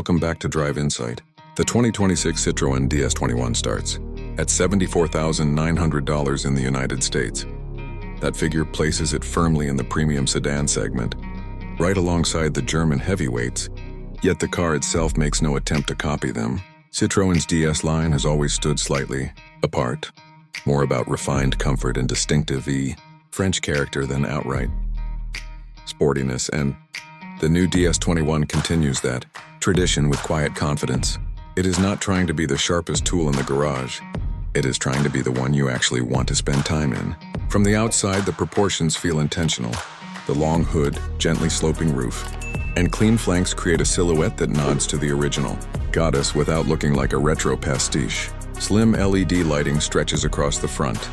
Welcome back to Drive Insight. The 2026 Citroen DS21 starts at $74,900 in the United States. That figure places it firmly in the premium sedan segment, right alongside the German heavyweights, yet the car itself makes no attempt to copy them. Citroen's DS line has always stood slightly apart, more about refined comfort and distinctive French character than outright sportiness, and the new DS21 continues that tradition with quiet confidence. It is not trying to be the sharpest tool in the garage. It is trying to be the one you actually want to spend time in. From the outside, the proportions feel intentional. The long hood, gently sloping roof, and clean flanks create a silhouette that nods to the original goddess without looking like a retro pastiche. Slim LED lighting stretches across the front.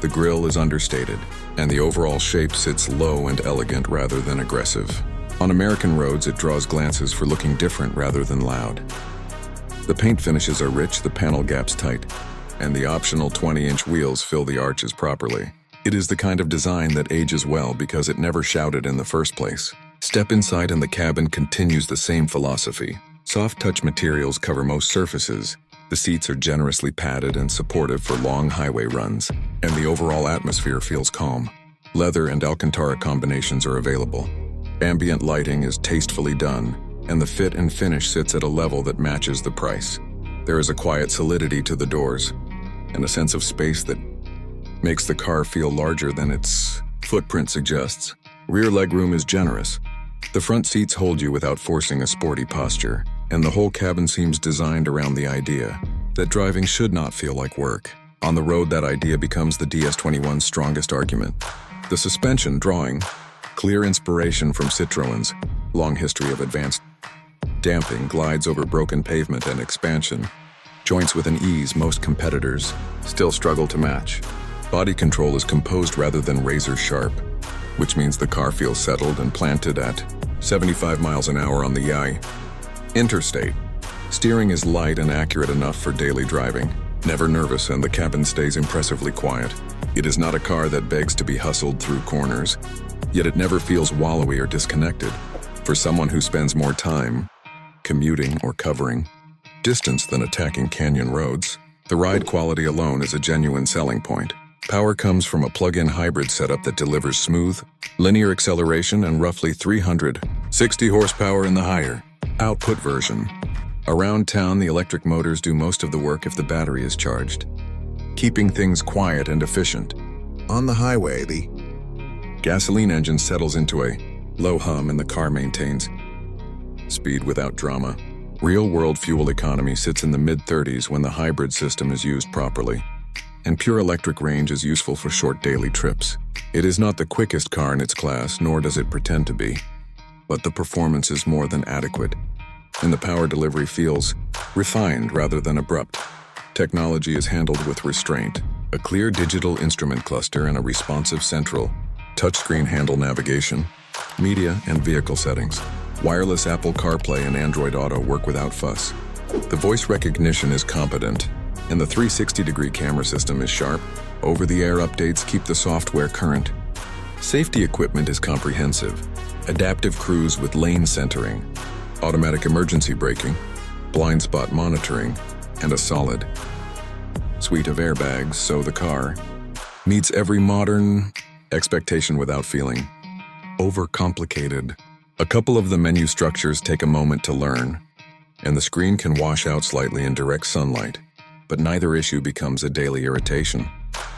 The grille is understated, and the overall shape sits low and elegant rather than aggressive. On American roads, it draws glances for looking different rather than loud. The paint finishes are rich, the panel gaps tight, and the optional 20-inch wheels fill the arches properly. It is the kind of design that ages well because it never shouted in the first place. Step inside and the cabin continues the same philosophy. Soft touch materials cover most surfaces. The seats are generously padded and supportive for long highway runs, and the overall atmosphere feels calm. Leather and Alcantara combinations are available. Ambient lighting is tastefully done, and the fit and finish sits at a level that matches the price. There is a quiet solidity to the doors, and a sense of space that makes the car feel larger than its footprint suggests. Rear legroom is generous. The front seats hold you without forcing a sporty posture, and the whole cabin seems designed around the idea that driving should not feel like work. On the road, that idea becomes the DS21's strongest argument. The suspension, drawing clear inspiration from Citroen's long history of advanced damping, glides over broken pavement and expansion, joints with an ease most competitors still struggle to match. Body control is composed rather than razor sharp, which means the car feels settled and planted at 75 miles an hour on the interstate. Steering is light and accurate enough for daily driving, never nervous, and the cabin stays impressively quiet. It is not a car that begs to be hustled through corners, yet it never feels wallowy or disconnected. For someone who spends more time commuting or covering distance than attacking canyon roads, the ride quality alone is a genuine selling point. Power comes from a plug-in hybrid setup that delivers smooth, linear acceleration and roughly 360 horsepower in the higher output version. Around town, the electric motors do most of the work if the battery is charged, keeping things quiet and efficient. On the highway, the gasoline engine settles into a low hum and the car maintains speed without drama. Real-world fuel economy sits in the mid-30s when the hybrid system is used properly, and pure electric range is useful for short daily trips. It is not the quickest car in its class, nor does it pretend to be, but the performance is more than adequate, and the power delivery feels refined rather than abrupt. Technology is handled with restraint. A clear digital instrument cluster and a responsive central touchscreen handle navigation, media, and vehicle settings. Wireless Apple CarPlay and Android Auto work without fuss. The voice recognition is competent, and the 360-degree camera system is sharp. Over-the-air updates keep the software current. Safety equipment is comprehensive. Adaptive cruise with lane centering, automatic emergency braking, blind spot monitoring, and a solid suite of airbags, so the car meets every modern expectation without feeling overcomplicated. A couple of the menu structures take a moment to learn, and the screen can wash out slightly in direct sunlight, but neither issue becomes a daily irritation.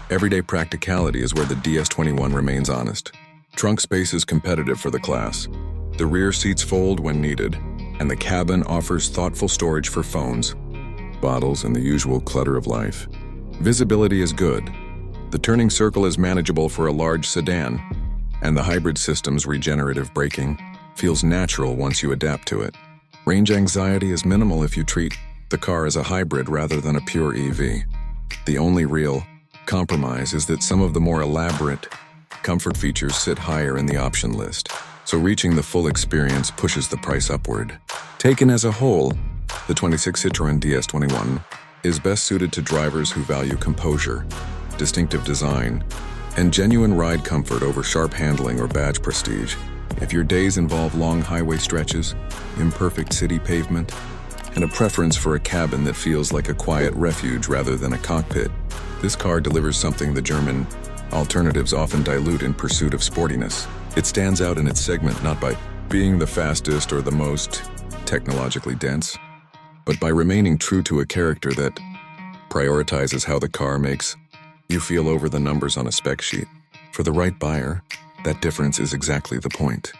Everyday practicality is where the DS21 remains honest. Trunk space is competitive for the class. The rear seats fold when needed, and the cabin offers thoughtful storage for phones, bottles, and the usual clutter of life. Visibility is good. The turning circle is manageable for a large sedan, and the hybrid system's regenerative braking feels natural once you adapt to it. Range anxiety is minimal if you treat the car as a hybrid rather than a pure EV. The only real compromise is that some of the more elaborate comfort features sit higher in the option list, so reaching the full experience pushes the price upward. Taken as a whole, the 26 Citroen DS21 is best suited to drivers who value composure, distinctive design, and genuine ride comfort over sharp handling or badge prestige. If your days involve long highway stretches, imperfect city pavement, and a preference for a cabin that feels like a quiet refuge rather than a cockpit, this car delivers something the German alternatives often dilute in pursuit of sportiness. It stands out in its segment not by being the fastest or the most technologically dense, but by remaining true to a character that prioritizes how the car makes you feel over the numbers on a spec sheet. For the right buyer, that difference is exactly the point.